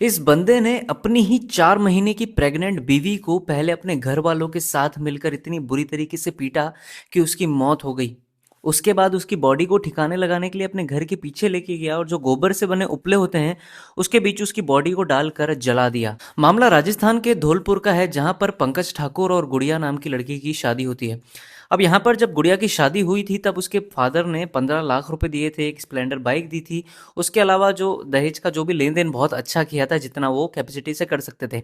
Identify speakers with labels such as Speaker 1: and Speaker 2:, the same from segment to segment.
Speaker 1: इस बंदे ने अपनी ही 4 महीने की प्रेग्नेंट बीवी को पहले अपने घर वालों के साथ मिलकर इतनी बुरी तरीके से पीटा कि उसकी मौत हो गई। उसके बाद उसकी बॉडी को ठिकाने लगाने के लिए अपने घर के पीछे लेके गया और जो गोबर से बने उपले होते हैं उसके बीच उसकी बॉडी को डालकर जला दिया। मामला राजस्थान के धौलपुर का है, जहां पर पंकज ठाकुर और गुड़िया नाम की लड़की की शादी होती है। अब यहाँ पर जब गुड़िया की शादी हुई थी तब उसके फादर ने 15 लाख रुपए दिए थे, एक स्प्लेंडर बाइक दी थी। उसके अलावा जो दहेज का जो भी लेन देन बहुत अच्छा किया था, जितना वो कैपेसिटी से कर सकते थे।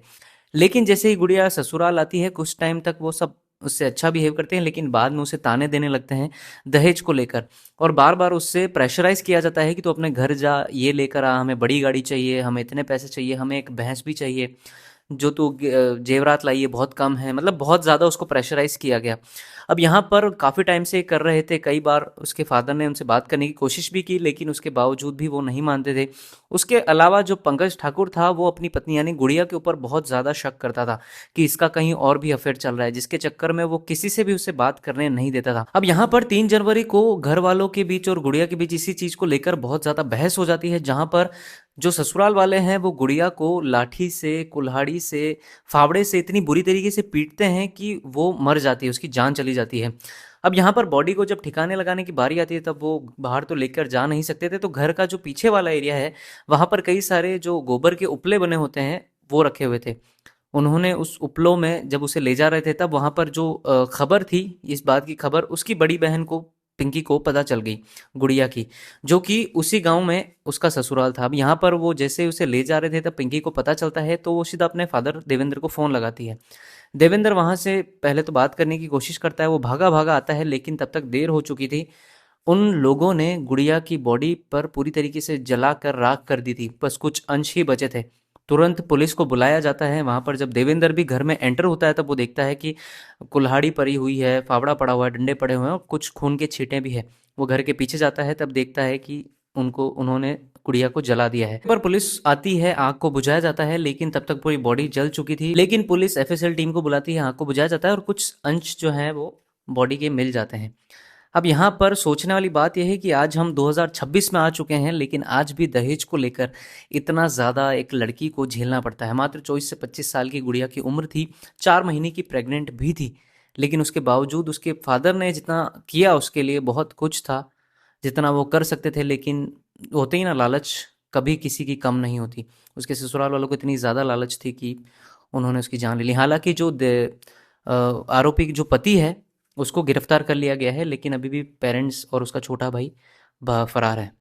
Speaker 1: लेकिन जैसे ही गुड़िया ससुराल आती है कुछ टाइम तक वो सब उससे अच्छा बिहेव करते हैं, लेकिन बाद में उसे ताने देने लगते हैं दहेज को लेकर। और बार बार उससे प्रेशराइज किया जाता है कि तू अपने घर जा, ये लेकर आ, हमें बड़ी गाड़ी चाहिए, हमें इतने पैसे चाहिए, हमें एक भैंस भी चाहिए, जो तू जेवरात लाई है बहुत कम है। मतलब बहुत ज़्यादा उसको प्रेशराइज किया गया। अब यहाँ पर काफ़ी टाइम से कर रहे थे, कई बार उसके फादर ने उनसे बात करने की कोशिश भी की, लेकिन उसके बावजूद भी वो नहीं मानते थे। उसके अलावा जो पंकज ठाकुर था वो अपनी पत्नी यानी गुड़िया के ऊपर बहुत ज़्यादा शक करता था कि इसका कहीं और भी अफेयर चल रहा है, जिसके चक्कर में वो किसी से भी उससे बात करने नहीं देता था। अब यहाँ पर 3 जनवरी को घर वालों के बीच और गुड़िया के बीच इसी चीज़ को लेकर बहुत ज़्यादा बहस हो जाती है, जहाँ पर जो ससुराल वाले हैं वो गुड़िया को लाठी से, कुल्हाड़ी से, फावड़े से इतनी बुरी तरीके से पीटते हैं कि वो मर जाती है, उसकी जान चली जाती है। अब यहाँ पर बॉडी को जब ठिकाने लगाने की बारी आती है तब वो बाहर तो लेकर जा नहीं सकते थे, तो घर का जो पीछे वाला एरिया है वहाँ पर कई सारे जो गोबर के उपले बने होते हैं वो रखे हुए थे। उन्होंने उस उपलों में जब उसे ले जा रहे थे तब वहाँ पर जो खबर थी, इस बात की खबर उसकी बड़ी बहन को, पिंकी को पता चल गई, गुड़िया की, जो कि उसी गांव में उसका ससुराल था। अब यहाँ पर वो जैसे उसे ले जा रहे थे तब पिंकी को पता चलता है तो वो सीधा अपने फादर देवेंद्र को फ़ोन लगाती है। देवेंद्र वहाँ से पहले तो बात करने की कोशिश करता है, वो भागा भागा आता है, लेकिन तब तक देर हो चुकी थी। उन लोगों ने गुड़िया की बॉडी पर पूरी तरीके से जलाकर राख कर दी थी, बस कुछ अंश ही बचे थे। तुरंत पुलिस को बुलाया जाता है। वहाँ पर जब देवेंद्र भी घर में एंटर होता है तब वो देखता है कि कुल्हाड़ी पड़ी हुई है, फावड़ा पड़ा हुआ है, डंडे पड़े हुए हैं और कुछ खून के छींटे भी है। वो घर के पीछे जाता है तब देखता है कि उन्होंने गुड़िया को जला दिया है। पर पुलिस आती है, आग को बुझाया जाता है, लेकिन तब तक पूरी बॉडी जल चुकी थी। लेकिन पुलिस एफएसएल टीम को बुलाती है, आग को बुझाया जाता है और कुछ अंश जो है वो बॉडी के मिल जाते हैं। अब यहाँ पर सोचने वाली बात यह है कि आज हम 2026 में आ चुके हैं, लेकिन आज भी दहेज को लेकर इतना ज़्यादा एक लड़की को झेलना पड़ता है। मात्र 24 से 25 साल की गुड़िया की उम्र थी, 4 महीने की प्रेग्नेंट भी थी, लेकिन उसके बावजूद उसके फादर ने जितना किया उसके लिए बहुत कुछ था, जितना वो कर सकते थे। लेकिन होते ही ना, लालच कभी किसी की कम नहीं होती। उसके ससुराल वालों को इतनी ज़्यादा लालच थी कि उन्होंने उसकी जान ले ली। हालांकि जो आरोपी जो पति है उसको गिरफ्तार कर लिया गया है, लेकिन अभी भी पेरेंट्स और उसका छोटा भाई फरार है।